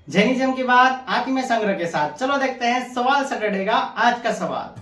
Jainism की बात आत्म में संग्रह के साथ। चलो देखते हैं सवाल सैटरडे का आज का सवाल।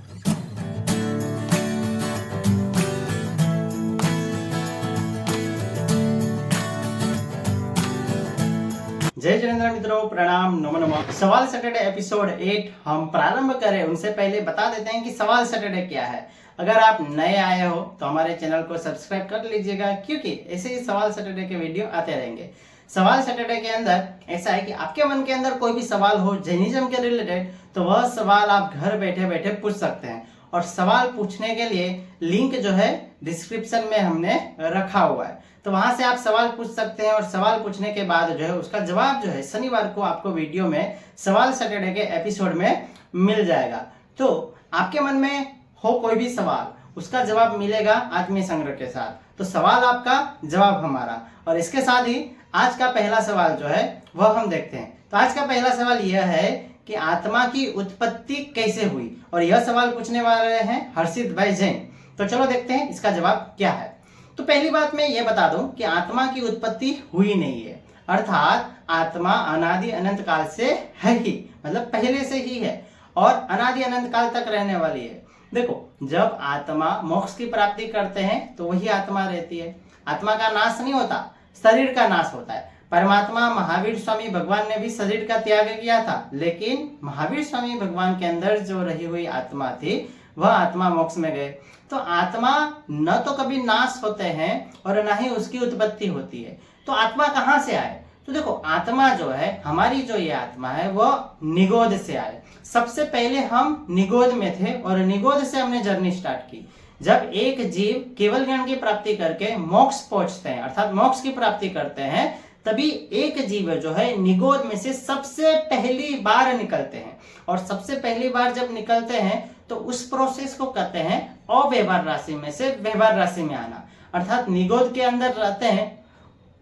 जय जिनेंद्र मित्रों, प्रणाम, नमो नमः। सवाल सैटरडे एपिसोड 8 हम प्रारंभ करें उनसे पहले बता देते हैं कि सवाल सैटरडे क्या है। अगर आप नए आए हो तो हमारे चैनल को सब्सक्राइब कर लीजिएगा, क्योंकि ऐसे ही सवाल सैटरडे के वीडियो आते रहेंगे। सवाल सैटरडे के अंदर ऐसा है कि आपके मन के अंदर कोई भी सवाल हो जैनिज्म के रिलेटेड, तो वह सवाल आप घर बैठे बैठे पूछ सकते हैं। और सवाल पूछने के लिए लिंक जो है डिस्क्रिप्शन में हमने रखा हुआ है, तो वहां से आप सवाल पूछ सकते हैं। और सवाल पूछने के बाद जो है उसका जवाब जो है शनिवार को आपको वीडियो में सवाल सैटरडे के एपिसोड में मिल जाएगा। तो आपके मन में हो कोई भी सवाल, उसका जवाब मिलेगा आत्मीय संग्रह के साथ। तो सवाल आपका, जवाब हमारा। और इसके साथ ही आज का पहला सवाल जो है वह हम देखते हैं। तो आज का पहला सवाल यह है कि आत्मा की उत्पत्ति कैसे हुई, और यह सवाल पूछने वाले हैं हर्षित भाई जैन। तो चलो देखते हैं इसका जवाब क्या है। तो पहली बात मैं ये बता दूं कि आत्मा की उत्पत्ति हुई नहीं है, अर्थात आत्मा अनादि अनंत काल से है ही, मतलब पहले से ही है और अनादि अनंत काल तक रहने वाली है। देखो, जब आत्मा मोक्ष की प्राप्ति करते हैं तो वही आत्मा रहती है। आत्मा का नाश नहीं होता, शरीर का नाश होता है। परमात्मा महावीर स्वामी भगवान ने भी शरीर का त्याग किया था, लेकिन महावीर स्वामी भगवान के अंदर जो रही हुई आत्मा थी वह आत्मा मोक्ष में गए। तो आत्मा न तो कभी नाश होते हैं और न ही उसकी उत्पत्ति होती है। तो आत्मा कहाँ से आए? तो देखो, आत्मा जो है, हमारी जो ये आत्मा है वह निगोद से आए। सबसे पहले हम निगोद में थे और निगोद से हमने जर्नी स्टार्ट की। जब एक जीव केवल ज्ञान की प्राप्ति करके मोक्ष पहुंचते हैं, अर्थात मोक्ष की प्राप्ति करते हैं, तभी एक जीव जो है निगोद में से सबसे पहली बार निकलते हैं। और सबसे पहली बार जब निकलते हैं तो उस प्रोसेस को कहते हैं अव्यवहार राशि में से व्यवहार राशि में आना। अर्थात निगोद के अंदर रहते हैं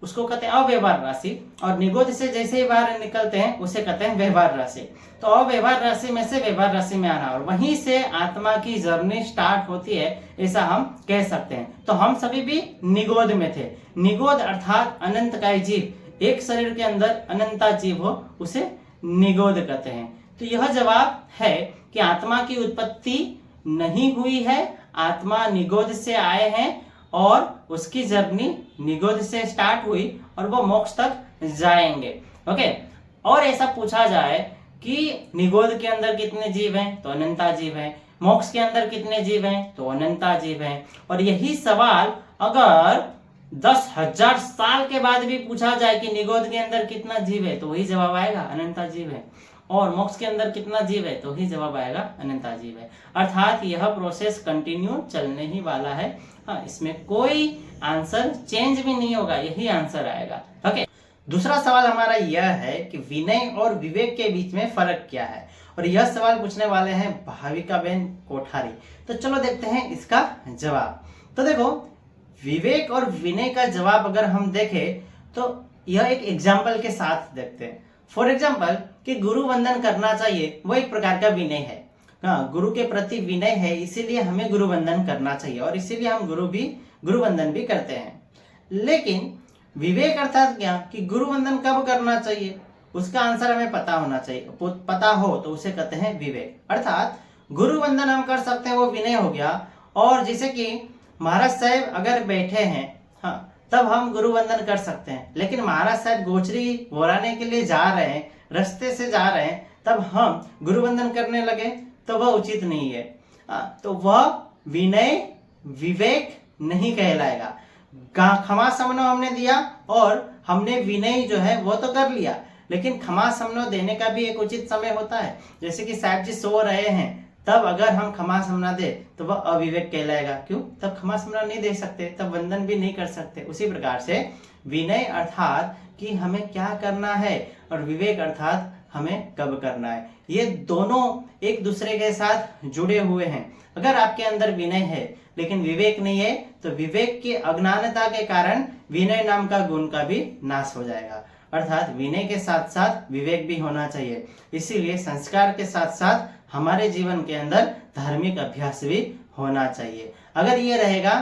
उसको कहते हैं अव्यवहार राशि, और निगोद से जैसे ही बाहर निकलते हैं उसे कहते हैं व्यवहार राशि। तो अव्यवहार राशि में से व्यवहार राशि में आना, और वहीं से आत्मा की जर्नी स्टार्ट होती है, ऐसा हम कह सकते हैं। तो हम सभी भी निगोद में थे। निगोद अर्थात अनंत काय जीव, एक शरीर के अंदर अनंता जीव हो उसे निगोद कहते हैं। तो यह जवाब है कि आत्मा की उत्पत्ति नहीं हुई है, आत्मा निगोद से आए हैं और उसकी जर्नी निगोद से स्टार्ट हुई और वो मोक्ष तक जाएंगे। ओके, और ऐसा पूछा जाए कि निगोद के अंदर कितने जीव हैं, तो अनंता जीव हैं। मोक्ष के अंदर कितने जीव हैं, तो अनंता जीव हैं। और यही सवाल अगर 10,000 साल के बाद भी पूछा जाए कि निगोद के अंदर कितना जीव है, तो वही जवाब आएगा अनंता जीव है। और मोक्ष के अंदर कितना जीव है, तो ही जवाब आएगा अनंता जीव है। अर्थात यह प्रोसेस कंटिन्यू चलने ही वाला है। हाँ, इसमें कोई आंसर चेंज भी नहीं होगा, यही आंसर आएगा। ओके, दूसरा सवाल हमारा यह है कि विनय और विवेक के बीच में फर्क क्या है, और यह सवाल पूछने वाले हैं भाविका बेन कोठारी। तो चलो देखते हैं इसका जवाब। तो देखो, विवेक और विनय का जवाब अगर हम देखें तो यह एक एग्जाम्पल के साथ देखते हैं। फॉर एग्जाम्पल कि गुरु वंदन करना चाहिए, वो एक प्रकार का विनय है। हाँ, गुरु के प्रति विनय है, इसीलिए हमें गुरु वंदन करना चाहिए और इसीलिए हम गुरु वंदन भी करते हैं। लेकिन विवेक अर्थात क्या, कि गुरु वंदन कब करना चाहिए उसका आंसर हमें पता होना चाहिए। पता हो तो उसे कहते हैं विवेक। अर्थात गुरु वंदन हम कर सकते हैं, वो विनय हो गया। और जैसे कि महाराज साहब अगर बैठे हैं, हाँ, तब हम गुरु वंदन कर सकते हैं। लेकिन महाराज साहब गोचरी बोराने के लिए जा रहे हैं, रास्ते से जा रहे हैं, तब हम गुरु वंदन करने लगे तो वह उचित नहीं है। तो वह विनय विवेक नहीं कहलाएगा। क्षमा समनो हमने दिया और हमने विनय जो है वो तो कर लिया, लेकिन क्षमा समनो देने का भी एक उचित समय होता है। जैसे कि साहब जी सो रहे हैं, तब अगर हम क्षमा समना दे तो वह अविवेक कहलाएगा। क्यों? तब क्षमा समना नहीं दे सकते, तब वंदन भी नहीं कर सकते। उसी प्रकार से विनय अर्थात कि हमें क्या करना है, और विवेक अर्थात हमें कब करना है। ये दोनों एक दूसरे के साथ जुड़े हुए हैं। अगर आपके अंदर विनय है लेकिन विवेक नहीं है, तो विवेक की अज्ञानता के कारण विनय नाम का गुण का भी नाश हो जाएगा। अर्थात विनय के साथ साथ विवेक भी होना चाहिए। इसीलिए संस्कार के साथ साथ हमारे जीवन के अंदर धार्मिक अभ्यास भी होना चाहिए। अगर ये रहेगा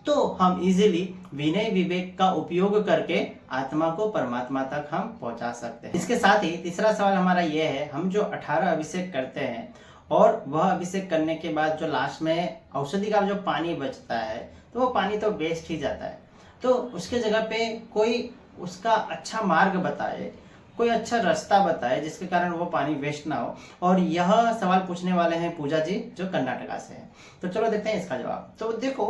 तो हम इजीली विनय विवेक का उपयोग करके आत्मा को परमात्मा तक हम पहुंचा सकते हैं। इसके साथ ही तीसरा सवाल हमारा यह है, हम जो 18 अभिषेक करते हैं और वह अभिषेक करने के बाद जो लास्ट में औषधि का जो पानी बचता है तो वो पानी तो वेस्ट ही जाता है, तो उसके जगह पे कोई उसका अच्छा मार्ग बताए, कोई अच्छा रास्ता बताए जिसके कारण वो पानी वेस्ट ना हो। और यह सवाल पूछने वाले हैं पूजा जी जो कर्नाटका से है। तो चलो देखते हैं इसका जवाब। तो देखो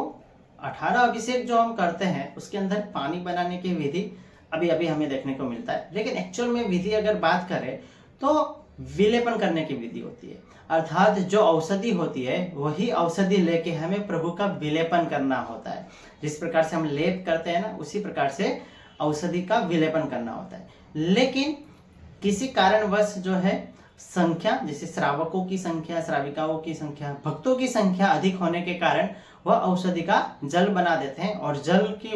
18 अभिषेक जो हम करते हैं उसके अंदर पानी बनाने की विधि अभी अभी हमें देखने को मिलता है, लेकिन एक्चुअल में विधि अगर बात करें तो विलेपन करने की विधि होती है, अर्थात जो औषधि होती है वही औषधि लेके हमें प्रभु का विलेपन करना होता है। जिस प्रकार से हम लेप करते हैं ना, उसी प्रकार से औषधि का विलेपन करना होता है। लेकिन किसी कारणवश जो है संख्या, जैसे श्रावकों की संख्या, श्राविकाओं की संख्या, भक्तों की संख्या अधिक होने के कारण वह औषधि का जल बना देते हैं और जल की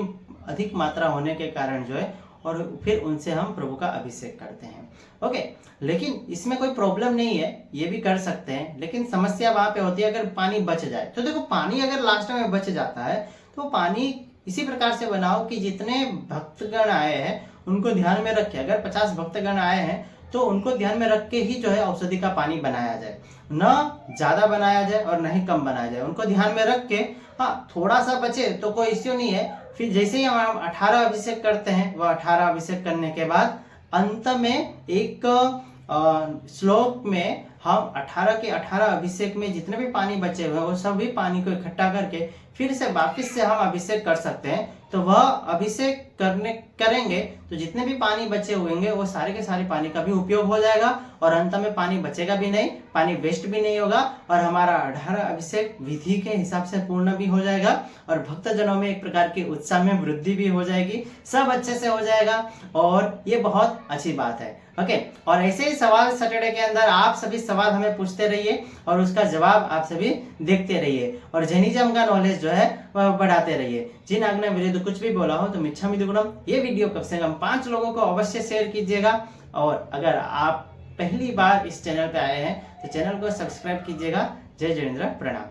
अधिक मात्रा होने के कारण जो है और फिर उनसे हम प्रभु का अभिषेक करते हैं। ओके, लेकिन इसमें कोई प्रॉब्लम नहीं है, ये भी कर सकते हैं, लेकिन समस्या वहां पे होती है अगर पानी बच जाए। तो देखो पानी अगर लास्ट में बच जाता है तो पानी इसी प्रकार से बनाओ कि जितने भक्तगण आए हैं उनको ध्यान में रखे। अगर 50 भक्तगण आए हैं तो उनको ध्यान में रख के ही जो है औषधि का पानी बनाया जाए, न ज्यादा बनाया जाए और न ही कम बनाया जाए। उनको ध्यान में रख के, हाँ थोड़ा सा बचे तो कोई इश्यू नहीं है। फिर जैसे ही हम 18 अभिषेक करते हैं, वह 18 अभिषेक करने के बाद अंत में एक श्लोक में हम 18 के 18 अभिषेक में जितने भी पानी बचे हुए हैं वो सभी पानी को इकट्ठा करके फिर से वापस से हम अभिषेक कर सकते हैं। तो वह अभिषेक करेंगे तो जितने भी पानी बचे हुए होंगे वो सारे के सारे पानी का भी उपयोग हो जाएगा और अंत में पानी बचेगा भी नहीं, पानी वेस्ट भी नहीं होगा और हमारा 18 अभिषेक विधि के हिसाब से पूर्ण भी हो जाएगा और भक्तजनों में एक प्रकार की उत्साह में वृद्धि भी हो जाएगी, सब अच्छे से हो जाएगा और ये बहुत अच्छी बात है। ओके, और ऐसे ही सवाल सैटरडे के अंदर आप सभी सवाल हमें पूछते रहिए और उसका जवाब आप सभी देखते रहिए और जैनिज्म का नॉलेज जो है वह बढ़ाते रहिए। जिन आज्ञा विरुद्ध कुछ भी बोला हो तो मिच्छामि दुक्कडम। ये वीडियो कम से कम 5 लोगों को अवश्य शेयर कीजिएगा और अगर आप पहली बार इस चैनल पे आए हैं तो चैनल को सब्सक्राइब कीजिएगा। जय जिनेंद्र, प्रणाम।